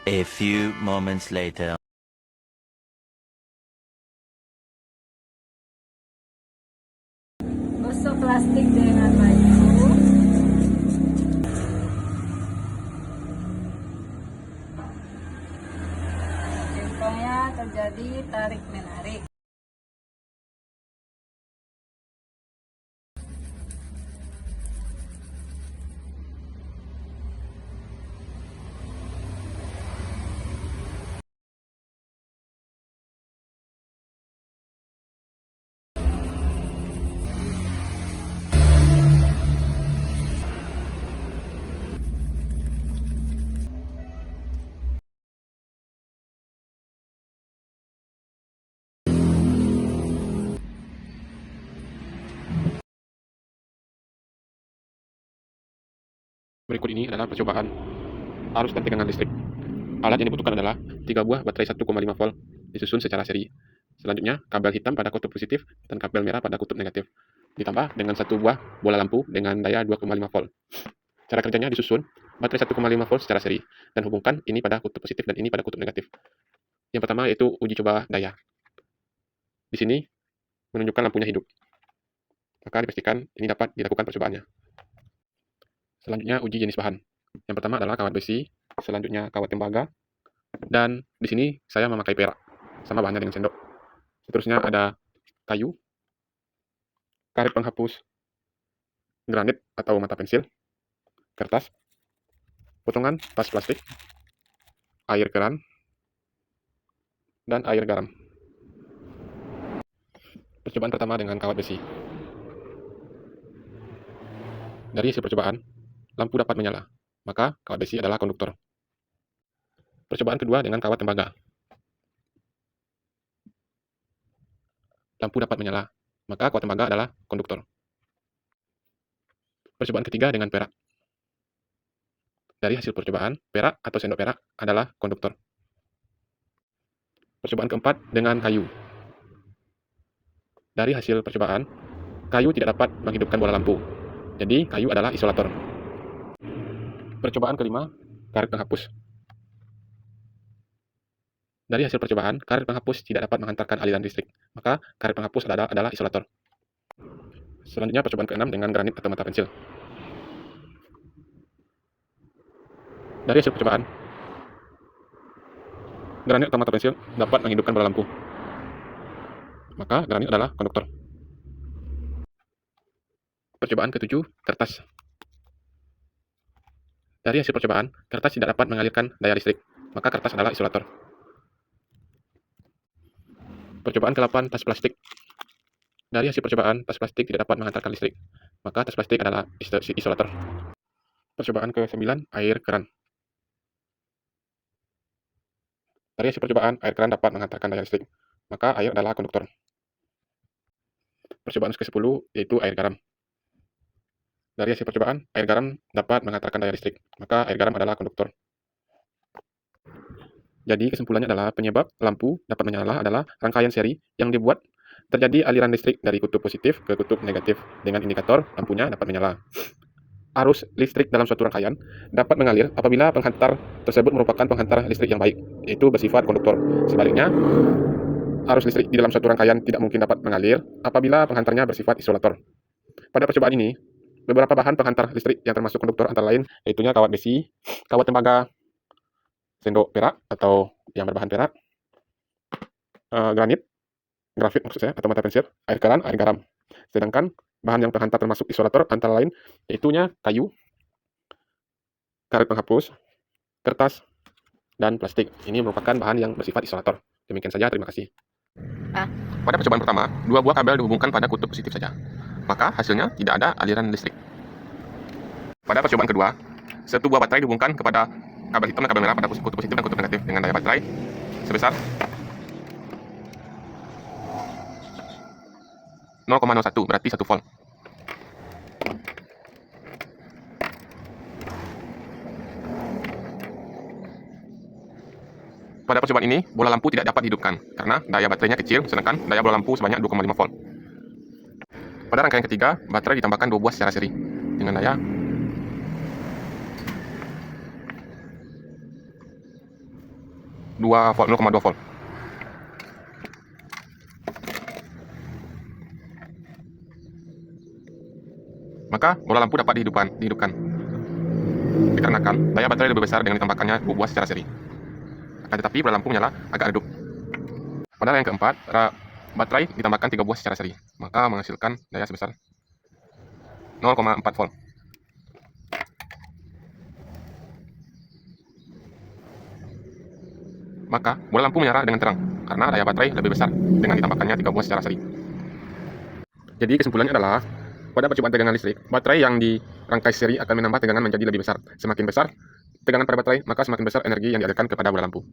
A few moments later. Gosok plastik dengan baju. Contohnya terjadi tarik-menarik. Berikut ini adalah percobaan arus dan tegangan listrik. Alat yang dibutuhkan adalah 3 buah baterai 1,5 volt disusun secara seri. Selanjutnya, kabel hitam pada kutub positif dan kabel merah pada kutub negatif. Ditambah dengan 1 buah bola lampu dengan daya 2,5 volt. Cara kerjanya disusun baterai 1,5 volt secara seri dan hubungkan ini pada kutub positif dan ini pada kutub negatif. Yang pertama yaitu uji coba daya. Di sini menunjukkan lampunya hidup. Maka dipastikan ini dapat dilakukan percobaannya. Selanjutnya uji jenis bahan. Yang pertama adalah kawat besi, selanjutnya kawat tembaga, dan di sini saya memakai perak, sama bahannya dengan sendok. Seterusnya ada kayu, karet penghapus, granit atau mata pensil, kertas, potongan tas plastik, air keran, dan air garam. Percobaan pertama dengan kawat besi. Dari hasil percobaan, lampu dapat menyala, maka kawat besi adalah konduktor. Percobaan kedua dengan kawat tembaga. Lampu dapat menyala, maka kawat tembaga adalah konduktor. Percobaan ketiga dengan perak. Dari hasil percobaan, perak atau sendok perak adalah konduktor. Percobaan keempat dengan kayu. Dari hasil percobaan, kayu tidak dapat menghidupkan bola lampu. Jadi, kayu adalah isolator. Percobaan kelima, karet penghapus. Dari hasil percobaan, karet penghapus tidak dapat menghantarkan aliran listrik, maka karet penghapus adalah isolator. Selanjutnya percobaan keenam dengan granit atau mata pensil. Dari hasil percobaan, granit atau mata pensil dapat menghidupkan bola lampu, maka granit adalah konduktor. Percobaan ketujuh, kertas. Dari hasil percobaan, kertas tidak dapat mengalirkan daya listrik, maka kertas adalah isolator. Percobaan ke-8, tas plastik. Dari hasil percobaan, tas plastik tidak dapat menghantarkan listrik, maka tas plastik adalah isolator. Percobaan ke-9, air keran. Dari hasil percobaan, air keran dapat menghantarkan daya listrik, maka air adalah konduktor. Percobaan ke-10 yaitu air garam. Dari hasil percobaan, air garam dapat menghantarkan daya listrik, maka air garam adalah konduktor. Jadi kesimpulannya adalah penyebab lampu dapat menyala adalah rangkaian seri yang dibuat terjadi aliran listrik dari kutub positif ke kutub negatif dengan indikator lampunya dapat menyala. Arus listrik dalam suatu rangkaian dapat mengalir apabila penghantar tersebut merupakan penghantar listrik yang baik, yaitu bersifat konduktor. Sebaliknya, arus listrik di dalam suatu rangkaian tidak mungkin dapat mengalir apabila penghantarnya bersifat isolator. Pada percobaan ini, beberapa bahan penghantar listrik yang termasuk konduktor antara lain yaitunya kawat besi, kawat tembaga, sendok perak atau yang berbahan perak, granit, grafit maksud saya, atau mata pensil, air keran, air garam. Sedangkan bahan yang penghantar termasuk isolator antara lain yaitunya kayu, karet penghapus, kertas, dan plastik. Ini merupakan bahan yang bersifat isolator. Demikian saja, terima kasih. Pada percobaan pertama, 2 buah kabel dihubungkan pada kutub positif saja. Maka hasilnya tidak ada aliran listrik. Pada percobaan kedua, 1 buah baterai dihubungkan kepada kabel hitam dan kabel merah pada kutub positif dan kutub negatif dengan daya baterai sebesar 0,01, berarti 1 volt. Pada percobaan ini, bola lampu tidak dapat dihidupkan karena daya baterainya kecil, sedangkan daya bola lampu sebanyak 2,5 volt. Pada rangkaian ketiga, baterai ditambahkan 2 buah secara seri dengan daya 2 volt, 0,2 volt. Maka bola lampu dapat dihidupkan. Dikarenakan daya baterai lebih besar dengan ditambahkannya buah secara seri. Akan tetapi bola lampu menyala agak redup. Pada yang keempat, baterai ditambahkan 3 buah secara seri, maka menghasilkan daya sebesar 0,4 volt. Maka bola lampu menyala dengan terang karena daya baterai lebih besar dengan ditambahkannya 3 buah secara seri. Jadi kesimpulannya adalah pada percobaan tegangan listrik, baterai yang dirangkai seri akan menambah tegangan menjadi lebih besar. Semakin besar tegangan pada baterai, maka semakin besar energi yang dialirkan kepada bola lampu.